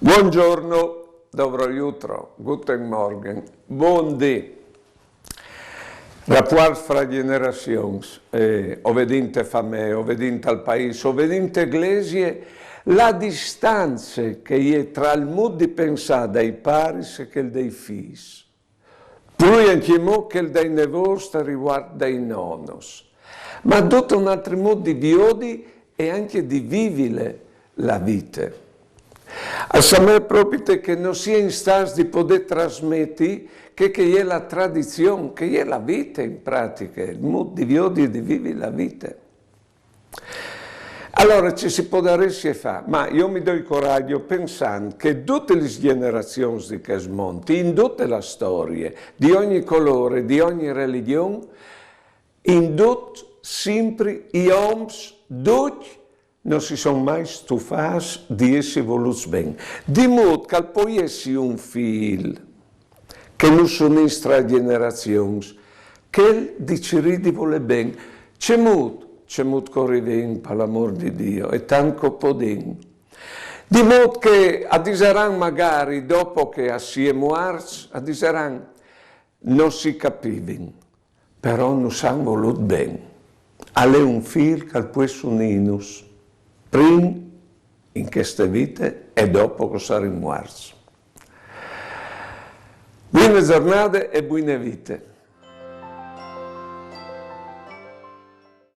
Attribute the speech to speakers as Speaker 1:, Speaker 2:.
Speaker 1: Buongiorno, dobro jutro, guten Morgen, buon dì. Rapport fra generacions, ovedinte famè, ovedinte al paese, ovedinte eglesie, la distanza che è tra il modo di pensare dei paris e che dei figli. Più anche mo che il dei nevosti riguarda i nonnos, ma tutto un altro modo di viodi e anche di vivere la vita. A sapere proprio che non sia in stati di poter trasmettere che è la tradizione, che è la vita in pratica, il modo di vivere e di vivere la vita. Allora ci si può dare e fare, ma io mi do il coraggio pensando che tutte le generazioni di Casmonti, in tutte le storie, di ogni colore, di ogni religione, in tutte sempre gli uomini, tutti, non si sono mai stufati di essere voluti bene. Di modo che poi essere un figlio che non sono in stra generazioni, che dice di voler bene. C'è molto correre per l'amor di Dio, e tanto podem. Di modo che a diseran magari, dopo che si è morti, a diseran non si capivano, però non si hanno voluto bene. Alle un figlio che può unirsi, prima in questa vita e dopo che saremo morti. Buone giornate e buone vite.